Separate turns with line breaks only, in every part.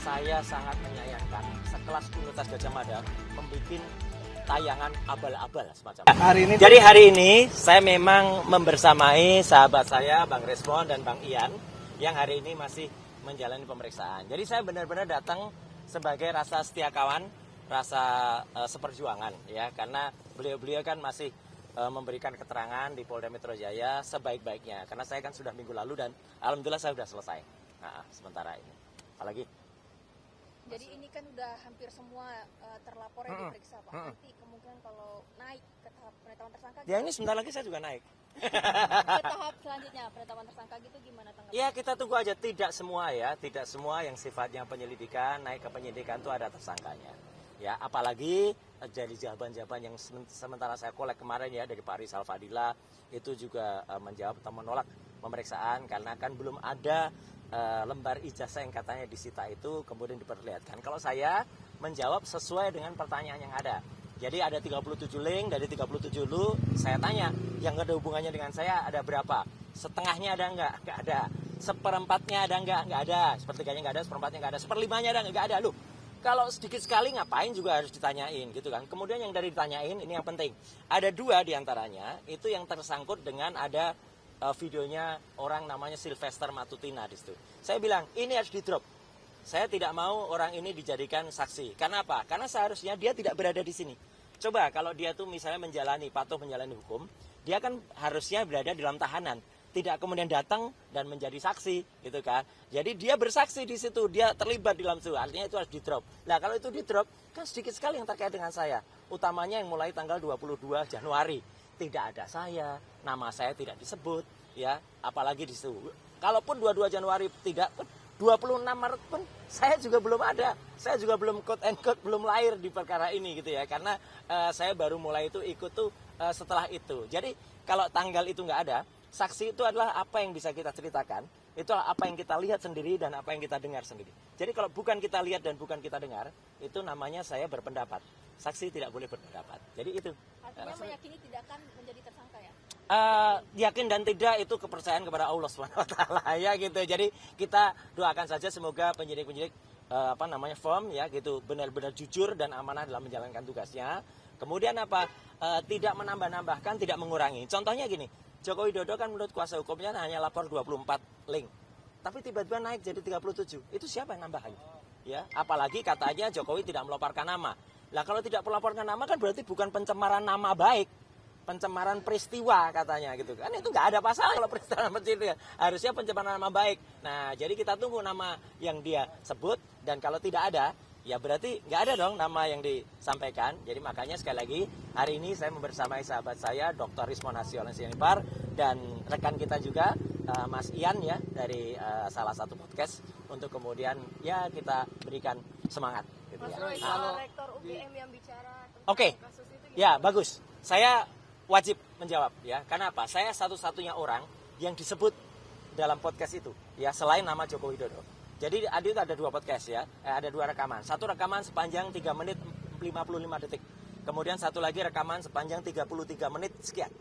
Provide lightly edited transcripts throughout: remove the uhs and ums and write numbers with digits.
saya sangat menyayangkan sekelas Universitas Gadjah Mada membuat tayangan abal-abal semacam itu. Jadi hari ini saya memang membersamai sahabat saya Bang Resmond dan Bang Ian yang hari ini masih menjalani pemeriksaan. Jadi saya benar-benar datang sebagai rasa setia kawan, rasa seperjuangan ya, karena beliau-beliau kan masih memberikan keterangan di Polda Metro Jaya sebaik-baiknya. Karena saya kan sudah minggu lalu dan alhamdulillah saya sudah selesai. Nah, sementara ini. Apalagi?
Jadi ini kan udah hampir semua terlapor yang diperiksa Pak. Nanti kemungkinan kalau naik ke tahap penetapan tersangka.
Ya ini sebentar lagi saya juga naik.
Ke tahap selanjutnya penetapan tersangka gitu gimana tanggapan?
Ya kita tunggu aja, tidak semua ya, tidak semua yang sifatnya penyelidikan naik ke penyidikan itu ada tersangkanya. Ya, apalagi jadi jawaban-jawaban yang sementara saya kolek kemarin ya dari Pak Rizal Fadila itu juga menjawab atau menolak pemeriksaan karena kan belum ada lembar ijazah yang katanya disita itu kemudian diperlihatkan. Kalau saya menjawab sesuai dengan pertanyaan yang ada. Jadi ada 37 link, dari 37 lu saya tanya, yang ada hubungannya dengan saya ada berapa? Setengahnya ada enggak? Enggak ada. Seperempatnya ada enggak? Enggak ada. Sepertiganya enggak ada, seperempatnya enggak ada, seperlimanya ada enggak ada. Loh, kalau sedikit sekali ngapain juga harus ditanyain gitu kan. Kemudian yang dari ditanyain ini yang penting. Ada dua diantaranya itu yang tersangkut dengan ada videonya orang namanya Sylvester Matutina di situ. Saya bilang ini harus di drop. Saya tidak mau orang ini dijadikan saksi. Karena apa? Karena seharusnya dia tidak berada di sini. Coba kalau dia tuh misalnya patuh menjalani hukum, dia kan harusnya berada di dalam tahanan. Tidak kemudian datang dan menjadi saksi gitu kan. Jadi dia bersaksi di situ, dia terlibat di dalam situ. Artinya itu harus di drop. Nah kalau itu di drop, kan sedikit sekali yang terkait dengan saya. Utamanya yang mulai tanggal 22 Januari. Tidak ada saya, nama saya tidak disebut, ya, apalagi di situ. Kalaupun 22 Januari tidak, 26 Maret pun saya juga belum ada. Saya juga belum quote and quote belum lahir di perkara ini gitu ya. Karena saya baru mulai itu ikut tuh setelah itu. Jadi kalau tanggal itu nggak ada, saksi itu adalah apa yang bisa kita ceritakan, itu apa yang kita lihat sendiri dan apa yang kita dengar sendiri. Jadi kalau bukan kita lihat dan bukan kita dengar, itu namanya saya berpendapat. Saksi tidak boleh berpendapat. Jadi itu.
Artinya meyakini tidak akan menjadi tersangka ya?
Yakin dan tidak itu kepercayaan kepada Allah SWT ya gitu. Jadi kita doakan saja semoga penyidik-penyidik firm ya gitu benar-benar jujur dan amanah dalam menjalankan tugasnya. Kemudian tidak menambah-nambahkan, tidak mengurangi. Contohnya gini, Joko Widodo kan menurut kuasa hukumnya hanya lapor 24 link. Tapi tiba-tiba naik jadi 37. Itu siapa yang nambahin? Ya, apalagi katanya Jokowi tidak melaporkan nama. Lah kalau tidak melaporkan nama kan berarti bukan pencemaran nama baik, pencemaran peristiwa katanya gitu kan. Itu nggak ada pasal kalau peristiwa harusnya pencemaran nama baik. Nah jadi kita tunggu nama yang dia sebut, dan kalau tidak ada ya berarti nggak ada dong nama yang disampaikan. Jadi makanya sekali lagi hari ini saya membersamai sahabat saya Dr. Resmond Sianipar dan rekan kita juga Mas Ian ya dari salah satu podcast untuk kemudian ya kita berikan semangat gitu ya.
Rektor UGM yang bicara tentang kasus itu gimana?
Ya bagus. Saya wajib menjawab ya. Karena apa? Saya satu-satunya orang yang disebut dalam podcast itu ya selain nama Joko Widodo. Jadi itu ada dua podcast ya, ada dua rekaman. Satu rekaman sepanjang 3 menit 55 detik. Kemudian satu lagi rekaman sepanjang 33 menit sekian.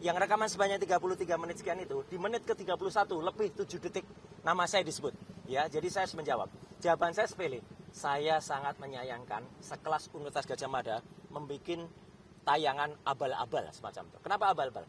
Yang rekaman sepanjang 33 menit sekian itu di menit ke-31 lebih 7 detik nama saya disebut. Ya, jadi saya harus menjawab. Jawaban saya sepele. Saya sangat menyayangkan sekelas Universitas Gadjah Mada membuat tayangan abal-abal semacam itu. Kenapa abal-abal?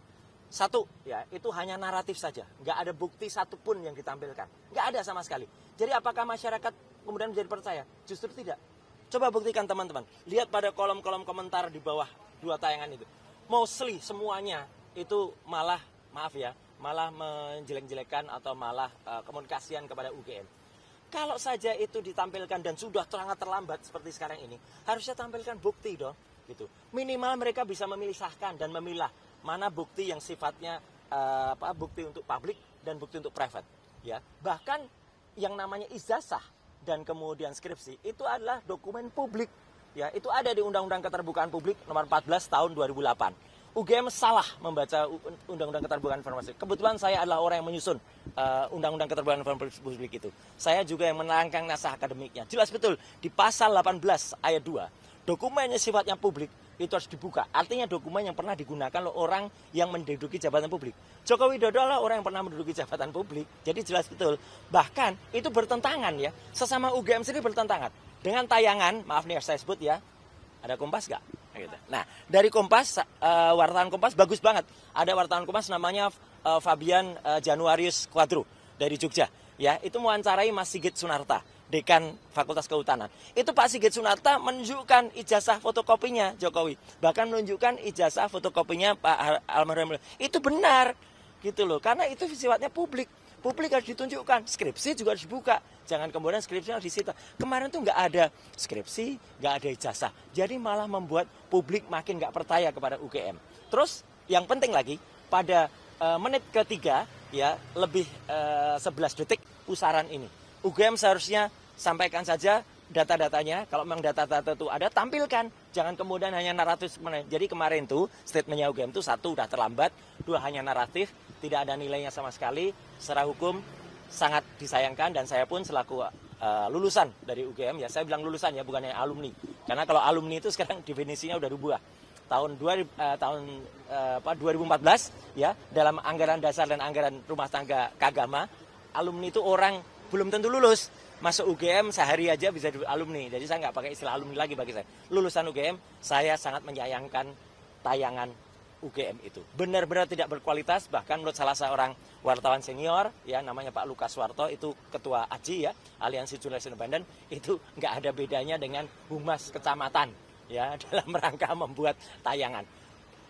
Satu, ya itu hanya naratif saja. Nggak ada bukti satupun yang ditampilkan. Nggak ada sama sekali. Jadi apakah masyarakat kemudian menjadi percaya? Justru tidak. Coba buktikan teman-teman. Lihat pada kolom-kolom komentar di bawah dua tayangan itu. Mostly semuanya itu malah, maaf ya, malah menjelek-jelekan atau malah komunikasian kepada UGM. Kalau saja itu ditampilkan dan sudah sangat terlambat seperti sekarang ini, harusnya tampilkan bukti dong. Gitu. Minimal mereka bisa memisahkan dan memilah mana bukti yang sifatnya bukti untuk publik dan bukti untuk private. Ya, bahkan yang namanya ijazah dan kemudian skripsi itu adalah dokumen publik. Ya, itu ada di Undang-Undang Keterbukaan Publik nomor 14 tahun 2008. UGM salah membaca Undang-Undang Keterbukaan Informasi. Kebetulan saya adalah orang yang menyusun Undang-Undang Keterbukaan Informasi Publik itu. Saya juga yang menerangkan naskah akademiknya. Jelas betul di pasal 18 ayat 2. Dokumen yang sifatnya publik itu harus dibuka. Artinya dokumen yang pernah digunakan oleh orang yang menduduki jabatan publik. Joko Widodo adalah orang yang pernah menduduki jabatan publik, jadi jelas betul. Bahkan itu bertentangan ya, sesama UGM sendiri bertentangan. Dengan tayangan, maaf nih saya sebut ya, ada Kompas nggak? Gitu. Nah, dari Kompas, wartawan Kompas bagus banget. Ada wartawan Kompas namanya Fabian Januarius Quadro dari Jogja. Ya, itu mewawancarai Mas Sigit Sunarta, Dekan Fakultas Kehutanan. Itu Pak Sigit Sunarta menunjukkan ijazah fotokopinya Jokowi. Bahkan menunjukkan ijazah fotokopinya Pak almarhum. Itu benar, gitu loh. Karena itu sifatnya publik. Publik harus ditunjukkan. Skripsi juga harus dibuka. Jangan kemudian skripsi harus disita. Kemarin tuh nggak ada skripsi, nggak ada ijazah. Jadi malah membuat publik makin nggak percaya kepada UGM. Terus yang penting lagi, pada menit ketiga, ya lebih 11 detik pusaran ini. UGM seharusnya sampaikan saja data-datanya. Kalau memang data-data itu ada, tampilkan. Jangan kemudian hanya naratif. Jadi kemarin tuh statementnya UGM itu 1 udah terlambat, 2 hanya naratif, tidak ada nilainya sama sekali. Secara hukum sangat disayangkan dan saya pun selaku lulusan dari UGM, ya saya bilang lulusan ya, bukan yang alumni. Karena kalau alumni itu sekarang definisinya udah berubah. Tahun 2014 ya, dalam anggaran dasar dan anggaran rumah tangga keagama, alumni itu orang belum tentu lulus. Masuk UGM sehari aja bisa alumni. Jadi saya nggak pakai istilah alumni lagi bagi saya. Lulusan UGM, saya sangat menyayangkan tayangan UGM itu. Benar-benar tidak berkualitas, bahkan menurut salah seorang wartawan senior, ya namanya Pak Lukas Warto, itu ketua AJI ya, Aliansi Jurnalis Independen, itu nggak ada bedanya dengan humas kecamatan ya dalam rangka membuat tayangan.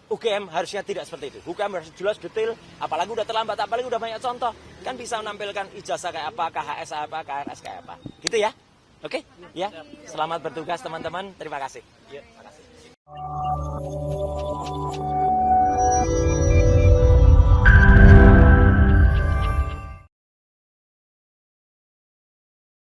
UGM harusnya tidak seperti itu. UGM harus jelas detail, apalagi udah terlambat, apalagi udah banyak contoh. Kan bisa menampilkan ijazah kayak apa, KHS apa, KRS kayak apa. Gitu ya. Oke? Ya. Selamat bertugas teman-teman. Terima kasih. Ya, terima kasih.